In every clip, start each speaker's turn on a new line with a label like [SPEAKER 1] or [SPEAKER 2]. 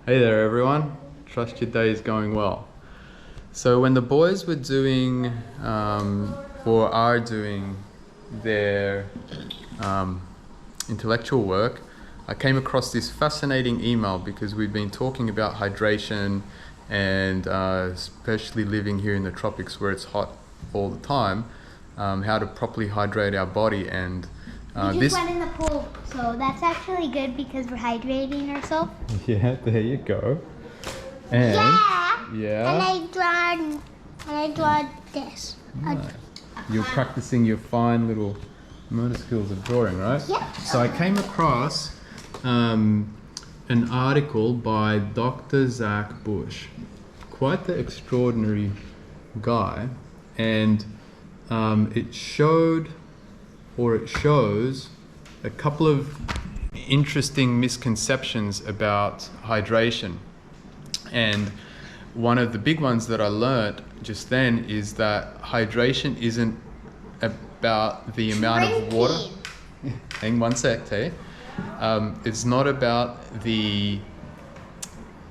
[SPEAKER 1] Hey there everyone, trust your day is going well. So when the boys were doing or are doing their intellectual work, I came across this fascinating email because we've been talking about hydration and especially living here in the tropics where it's hot all the time, how to properly hydrate our body. And
[SPEAKER 2] we just went in the pool, so that's actually good because we're hydrating ourselves.
[SPEAKER 1] Yeah, there you go. And
[SPEAKER 2] yeah. And I draw this.
[SPEAKER 1] Nice. You're practicing your fine little motor skills of drawing, right?
[SPEAKER 2] Yeah.
[SPEAKER 1] So I came across an article by Dr. Zach Bush, quite the extraordinary guy, and it shows a couple of interesting misconceptions about hydration. And one of the big ones that I learned just then is that hydration isn't about the amount of water. Hang one sec, Tay. It's not about the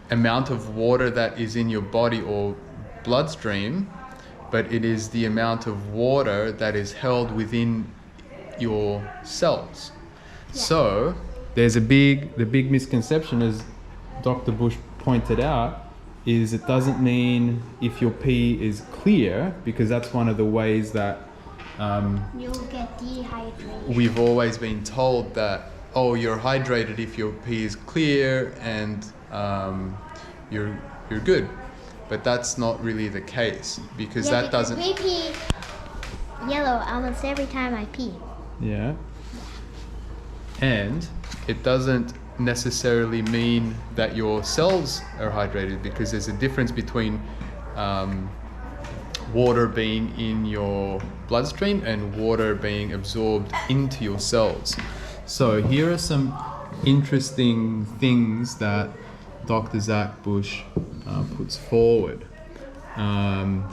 [SPEAKER 1] amount of water that is in your body or bloodstream, but it is the amount of water that is held within your cells. Yeah. So there's the big misconception, as Dr. Bush pointed out, is it doesn't mean if your pee is clear, because that's one of the ways that
[SPEAKER 2] you'll get dehydrated.
[SPEAKER 1] We've always been told that, oh, you're hydrated if your pee is clear and you're good, but that's not really the case, because that doesn't.
[SPEAKER 2] We pee yellow almost every time I pee.
[SPEAKER 1] Yeah. And it doesn't necessarily mean that your cells are hydrated, because there's a difference between water being in your bloodstream and water being absorbed into your cells. So here are some interesting things that Dr. Zach Bush puts forward. I'll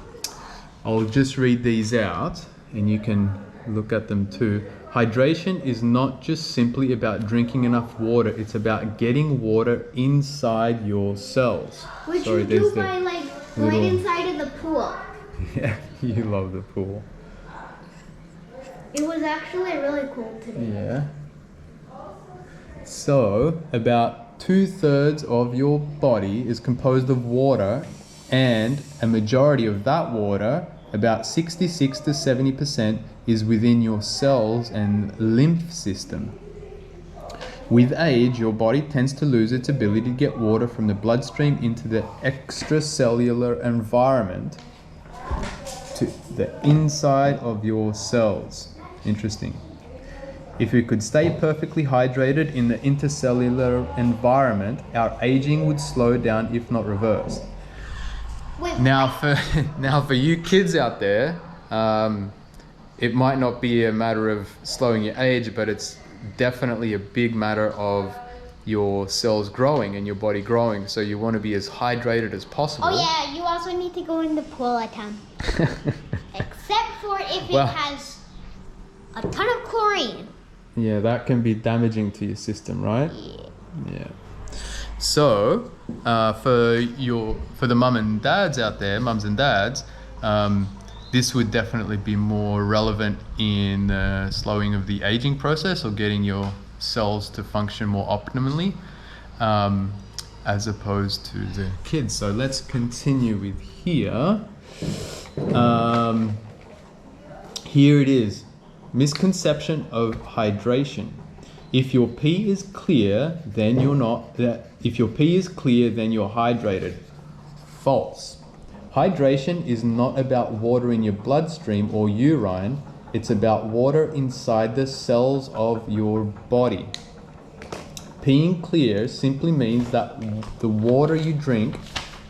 [SPEAKER 1] just read these out and you can look at them too. Hydration is not just simply about drinking enough water, it's about getting water inside your cells.
[SPEAKER 2] Which you do by going inside of the pool.
[SPEAKER 1] Yeah, you love the pool.
[SPEAKER 2] It was actually really cool today.
[SPEAKER 1] Yeah. So, about 2/3 of your body is composed of water, and a majority of that water, about 66 to 70%, is within your cells and lymph system. With age, your body tends to lose its ability to get water from the bloodstream into the extracellular environment to the inside of your cells. Interesting. If we could stay perfectly hydrated in the intercellular environment, our aging would slow down if not reversed. Now for you kids out there, it might not be a matter of slowing your age, but it's definitely a big matter of your cells growing and your body growing. So you want to be as hydrated as possible.
[SPEAKER 2] Oh yeah, you also need to go in the pool at time. Except for if it has a ton of chlorine.
[SPEAKER 1] Yeah, that can be damaging to your system, right? Yeah. So, for the mums and dads out there, this would definitely be more relevant in the slowing of the aging process or getting your cells to function more optimally, as opposed to the kids. So let's continue with here. Here it is. Misconception of hydration. If your pee is clear, then you're not. If your pee is clear, then you're hydrated. False. Hydration is not about water in your bloodstream or urine. It's about water inside the cells of your body. Peeing clear simply means that the water you drink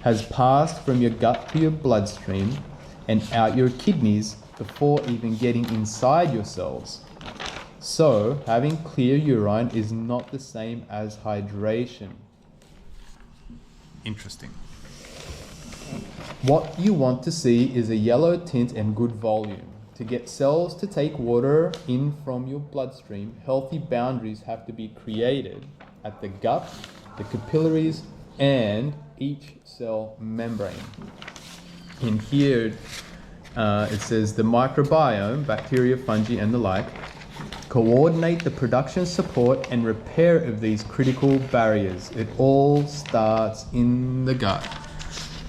[SPEAKER 1] has passed from your gut to your bloodstream and out your kidneys before even getting inside your cells. So, having clear urine is not the same as hydration. Interesting. What you want to see is a yellow tint and good volume. To get cells to take water in from your bloodstream, healthy boundaries have to be created at the gut, the capillaries, and each cell membrane. In here, it says the microbiome, bacteria, fungi, and the like, coordinate the production, support, and repair of these critical barriers. It all starts in the gut.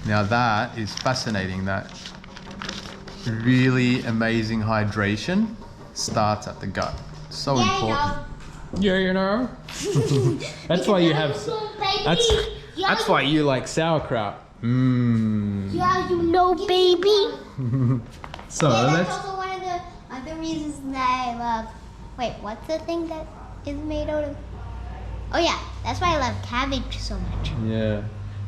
[SPEAKER 1] Now that is fascinating. That really amazing hydration starts at the gut. So important. Yeah, you know. That's why you have. That's why you like sauerkraut. Mmm.
[SPEAKER 2] Yeah, you know, baby.
[SPEAKER 1] So
[SPEAKER 2] yeah,
[SPEAKER 1] let's.
[SPEAKER 2] that's also one of the other reasons that I love. Wait, what's the thing that is made out of? Oh yeah, that's why I love cabbage so much.
[SPEAKER 1] Yeah,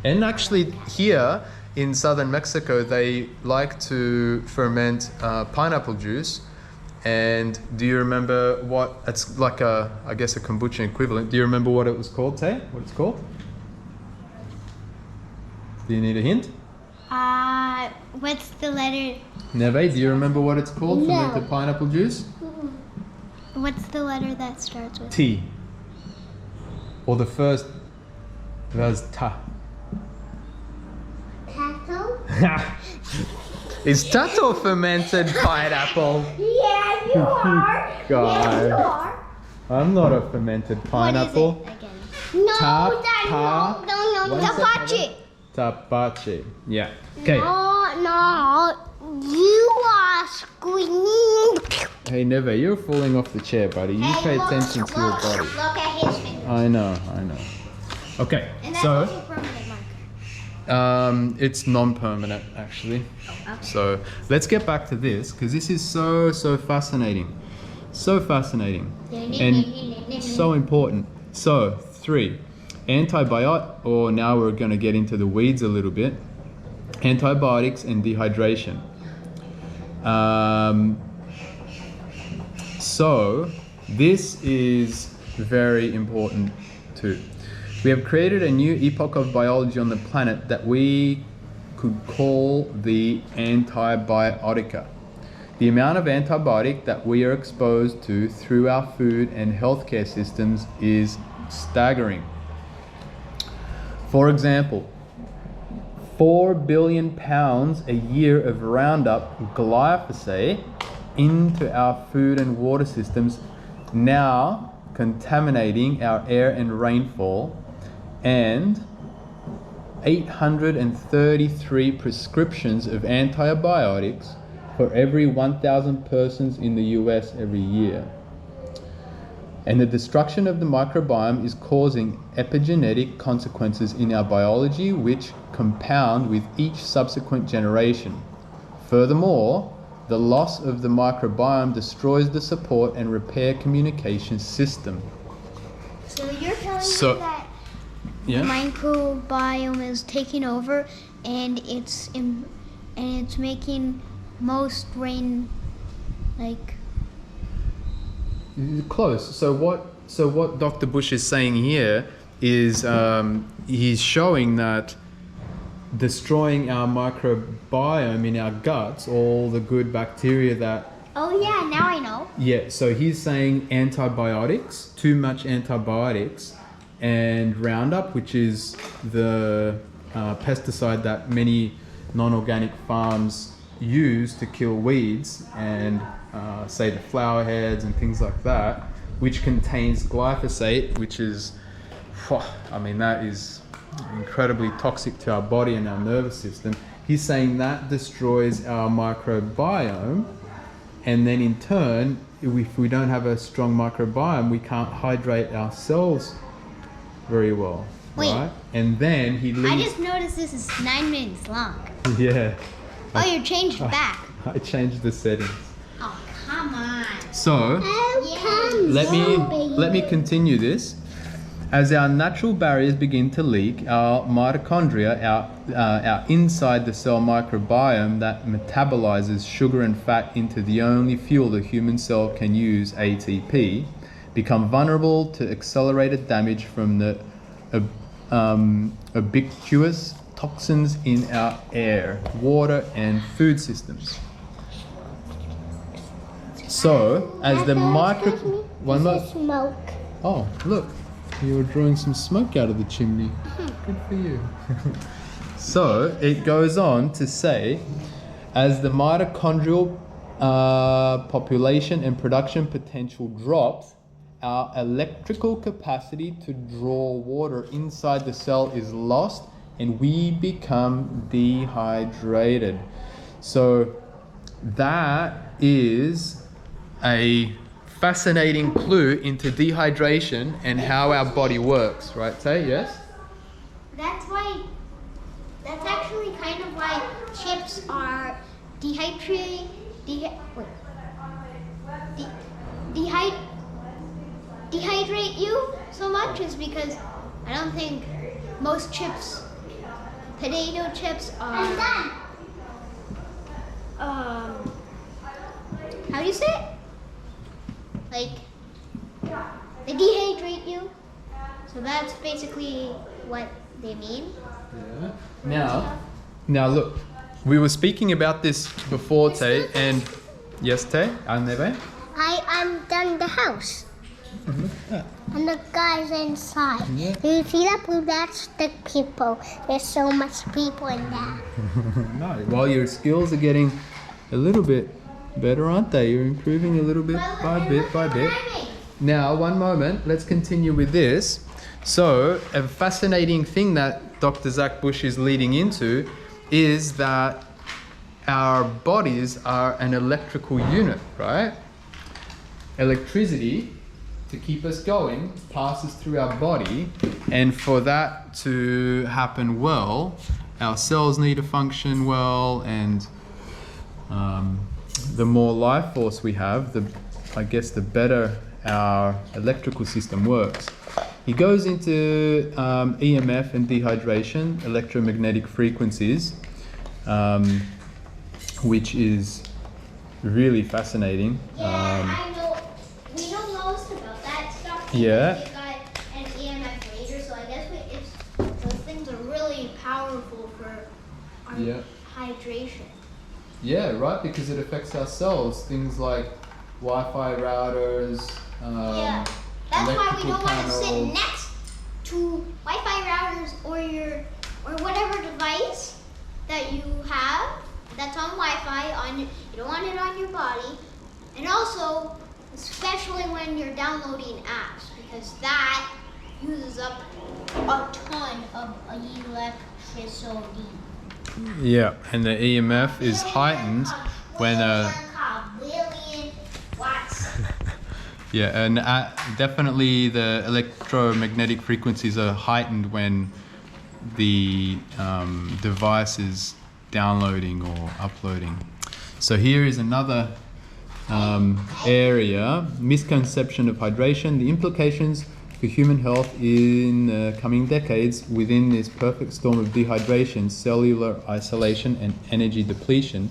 [SPEAKER 1] and actually here in southern Mexico, they like to ferment pineapple juice. And do you remember what it's like? I guess a kombucha equivalent. Do you remember what it was called, Tay? What it's called? Do you need a hint?
[SPEAKER 2] What's the letter?
[SPEAKER 1] Neve, do you remember what it's called?
[SPEAKER 2] No.
[SPEAKER 1] Fermented pineapple juice?
[SPEAKER 2] What's the letter that starts with?
[SPEAKER 1] T. Or the first was ta.
[SPEAKER 2] Taco?
[SPEAKER 1] Is tato fermented pineapple?
[SPEAKER 2] Yeah, you are.
[SPEAKER 1] God.
[SPEAKER 2] Yeah, you are.
[SPEAKER 1] I'm not a fermented pineapple.
[SPEAKER 2] What is it again? No,
[SPEAKER 1] Ta-
[SPEAKER 2] no, tapache.
[SPEAKER 1] Tapache. Yeah. Okay.
[SPEAKER 2] No, you are screaming.
[SPEAKER 1] Hey, Neve, you're falling off the chair, buddy. You pay attention to your body.
[SPEAKER 2] Look at his finger.
[SPEAKER 1] I know. Okay,
[SPEAKER 2] And that's
[SPEAKER 1] so
[SPEAKER 2] also permanent marker.
[SPEAKER 1] it's non-permanent actually.
[SPEAKER 2] Okay.
[SPEAKER 1] So let's get back to this because this is so fascinating, and so important. So 3, antibiotic. Or now we're going to get into the weeds a little bit. Antibiotics and dehydration. So this is very important too. We have created a new epoch of biology on the planet that we could call the antibiotica. The amount of antibiotic that we are exposed to through our food and healthcare systems is staggering. For example, 4 billion pounds a year of Roundup glyphosate into our food and water systems, now contaminating our air and rainfall, and 833 prescriptions of antibiotics for every 1,000 persons in the US every year. And the destruction of the microbiome is causing epigenetic consequences in our biology, which compound with each subsequent generation. Furthermore, the loss of the microbiome destroys the support and repair communication system.
[SPEAKER 2] So you're telling
[SPEAKER 1] So-
[SPEAKER 2] me that
[SPEAKER 1] Yeah?
[SPEAKER 2] the microbiome is taking over, and it's making most rain like.
[SPEAKER 1] Close. So what Dr. Bush is saying here is he's showing that destroying our microbiome in our guts, all the good bacteria that.
[SPEAKER 2] Oh yeah, now I know.
[SPEAKER 1] Yeah. So he's saying antibiotics, too much antibiotics, and Roundup, which is the pesticide that many non-organic farms use to kill weeds and say the flower heads and things like that, which contains glyphosate, which is, that is incredibly toxic to our body and our nervous system. He's saying that destroys our microbiome, and then in turn, if we don't have a strong microbiome, we can't hydrate our cells very well.
[SPEAKER 2] Wait.
[SPEAKER 1] Right? And then he leaves.
[SPEAKER 2] I just noticed this is 9 minutes long.
[SPEAKER 1] Yeah.
[SPEAKER 2] Oh, you changed it back.
[SPEAKER 1] I changed the settings.
[SPEAKER 2] Oh, come on.
[SPEAKER 1] So let me continue this. As our natural barriers begin to leak, our mitochondria, our inside the cell microbiome that metabolizes sugar and fat into the only fuel the human cell can use, ATP, become vulnerable to accelerated damage from the ubiquitous toxins in our air, water, and food systems. So, as the
[SPEAKER 2] Smoke.
[SPEAKER 1] Oh, look, you were drawing some smoke out of the chimney. Good for you. So it goes on to say, as the mitochondrial population and production potential drops, our electrical capacity to draw water inside the cell is lost and we become dehydrated. So that is a fascinating clue into dehydration and how our body works, right, Tay? Yes?
[SPEAKER 2] That's actually kind of why chips are dehydrate you so much, is because I don't think most chips, potato chips, are how do you say it? Like, they dehydrate you. So that's basically what they mean.
[SPEAKER 1] Yeah. Now look, we were speaking about this before, Tay, and yes, Tay,
[SPEAKER 2] I'm done the house. And the guys inside.
[SPEAKER 1] Yeah.
[SPEAKER 2] Do you see that blue? That's the people. There's so much people in there.
[SPEAKER 1] No, well, your skills are getting a little bit better, aren't they? You're improving a little bit by bit by bit. Now, one moment, let's continue with this. So, a fascinating thing that Dr. Zach Bush is leading into is that our bodies are an electrical unit, right? Electricity, to keep us going, passes through our body, and for that to happen well, our cells need to function well, and the more life force we have, I guess the better our electrical system works. He goes into EMF and dehydration, electromagnetic frequencies, which is really fascinating.
[SPEAKER 2] I know. We know most about that stuff.
[SPEAKER 1] Yeah.
[SPEAKER 2] We got an EMF later, so I guess those things are really powerful for our hydration.
[SPEAKER 1] Yeah, right, because it affects our cells. Things like Wi-Fi routers,
[SPEAKER 2] That's why we
[SPEAKER 1] electrical
[SPEAKER 2] don't want to sit
[SPEAKER 1] panels.
[SPEAKER 2] next to Wi-Fi routers or whatever device that you have that's on Wi-Fi. You don't want it on your body, and also especially when you're downloading apps, because that uses up a ton of electricity.
[SPEAKER 1] Yeah, and the EMF is heightened when
[SPEAKER 2] billion watts.
[SPEAKER 1] yeah, and definitely the electromagnetic frequencies are heightened when the device is downloading or uploading. So here is another area, misconception of hydration, the implications for human health in the coming decades within this perfect storm of dehydration, cellular isolation and energy depletion,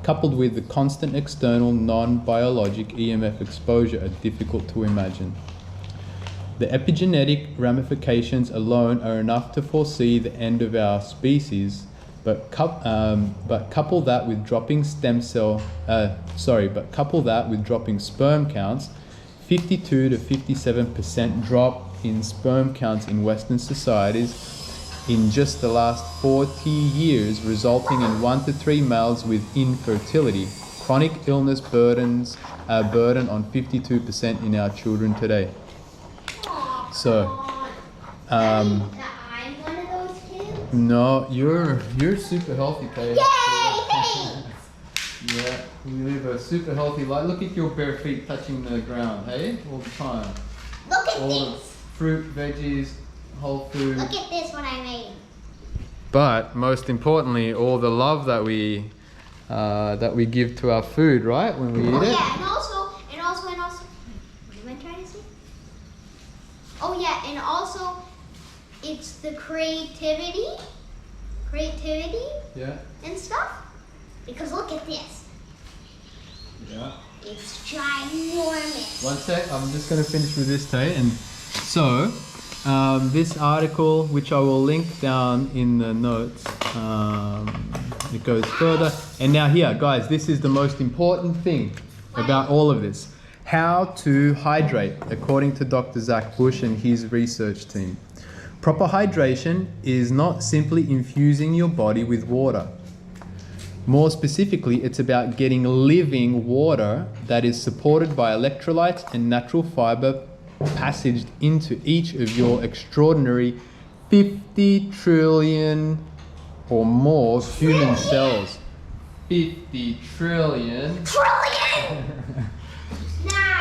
[SPEAKER 1] coupled with the constant external non-biologic EMF exposure, are difficult to imagine. The epigenetic ramifications alone are enough to foresee the end of our species, but couple that with dropping sperm counts, 52 to 57% drop in sperm counts in Western societies in just the last 40 years, resulting in 1 to 3 males with infertility. Chronic illness burdens burden on 52% in our children today. So,
[SPEAKER 2] I'm one of those kids.
[SPEAKER 1] no, you're super healthy, Kay.
[SPEAKER 2] Yay!
[SPEAKER 1] Yeah, we live a super healthy life. Look at your bare feet touching the ground, hey? All the time.
[SPEAKER 2] Look at
[SPEAKER 1] All the
[SPEAKER 2] this.
[SPEAKER 1] fruit, veggies, whole food.
[SPEAKER 2] Look at this, what I made.
[SPEAKER 1] But most importantly, all the love that we give to our food, right? When we eat it.
[SPEAKER 2] Yeah, and also, what am I trying to say? Oh yeah, and also, it's the creativity
[SPEAKER 1] Yeah.
[SPEAKER 2] and stuff. Because look at this.
[SPEAKER 1] Yeah.
[SPEAKER 2] It's ginormous.
[SPEAKER 1] One sec, I'm just going to finish with this, Tay. And so, this article, which I will link down in the notes, it goes further. And now here, guys, this is the most important thing about all of this. How to hydrate, according to Dr. Zach Bush and his research team. Proper hydration is not simply infusing your body with water. More specifically, it's about getting living water that is supported by electrolytes and natural fiber passaged into each of your extraordinary 50 trillion or more human cells. 50 trillion.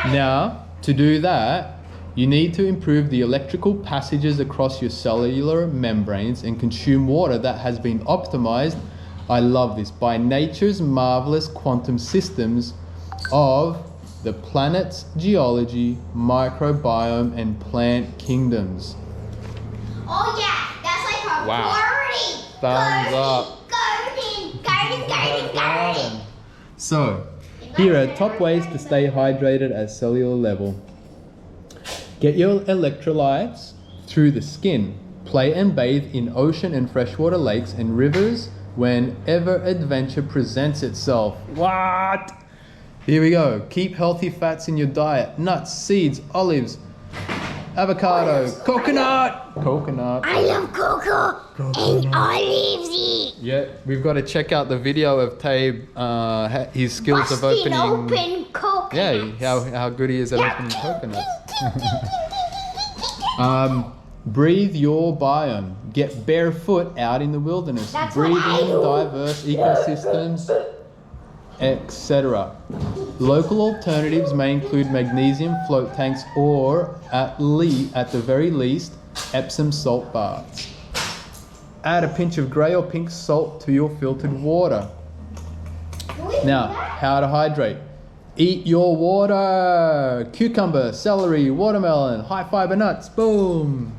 [SPEAKER 1] Now, to do that, you need to improve the electrical passages across your cellular membranes and consume water that has been optimized, I love this, by nature's marvelous quantum systems of the planet's geology, microbiome, and plant kingdoms.
[SPEAKER 2] Oh yeah, that's like our garden.
[SPEAKER 1] Thumbs up.
[SPEAKER 2] Garden.
[SPEAKER 1] So, here are top ways to stay hydrated at cellular level. Get your electrolytes through the skin. Play and bathe in ocean and freshwater lakes and rivers whenever adventure presents itself. What? Here we go. Keep healthy fats in your diet. Nuts, seeds, olives, avocado, coconut.
[SPEAKER 2] I love cocoa and olives.
[SPEAKER 1] Yeah, we've got to check out the video of Tabe, his skills of opening.
[SPEAKER 2] Open coconut.
[SPEAKER 1] Yeah, how good he is at opening coconuts. Breathe your biome. Get barefoot out in the wilderness. Breathe in diverse ecosystems, etc. Local alternatives may include magnesium float tanks or, at the very least, Epsom salt baths. Add a pinch of grey or pink salt to your filtered water. Now, how to hydrate. Eat your water. Cucumber, celery, watermelon, high fiber nuts, boom.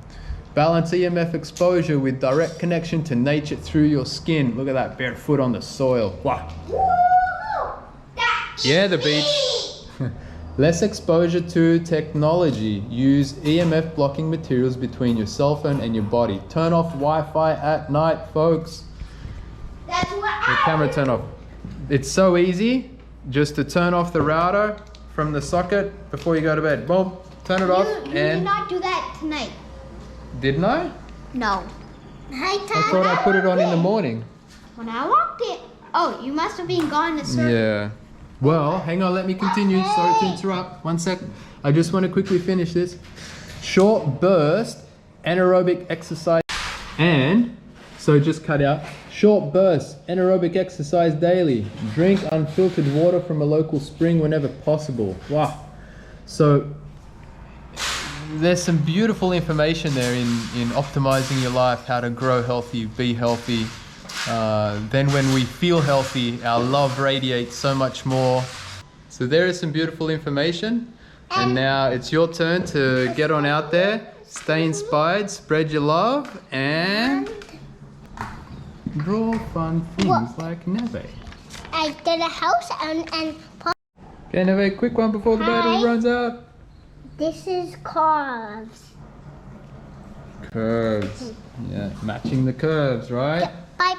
[SPEAKER 1] Balance EMF exposure with direct connection to nature through your skin. Look at that, barefoot on the soil. Wow. Yeah, the beach. Less exposure to technology. Use EMF blocking materials between your cell phone and your body. Turn off Wi-Fi at night, folks.
[SPEAKER 2] That's what
[SPEAKER 1] Your camera turn off. It's so easy just to turn off the router from the socket before you go to bed. Boom, turn it off.
[SPEAKER 2] You did not do that tonight.
[SPEAKER 1] Didn't I?
[SPEAKER 2] No.
[SPEAKER 1] I thought I put it on in the morning.
[SPEAKER 2] When I walked in. Oh, you must have been gone to serve.
[SPEAKER 1] Yeah. Well, hang on, let me continue. Sorry to interrupt. 1 sec. I just want to quickly finish this. Short burst anaerobic exercise. And, so just cut out. Short bursts anaerobic exercise daily. Drink unfiltered water from a local spring whenever possible. Wow. So, there's some beautiful information there in optimizing your life, how to grow healthy, be healthy. Then when we feel healthy, our love radiates so much more. So there is some beautiful information. And now it's your turn to get on out there, stay inspired, spread your love, and draw fun things like Neve.
[SPEAKER 2] I did a house and
[SPEAKER 1] Okay, Neve, quick one before the battery runs out.
[SPEAKER 2] this is curves.
[SPEAKER 1] Curves. Yeah, matching the curves, right?
[SPEAKER 2] Bye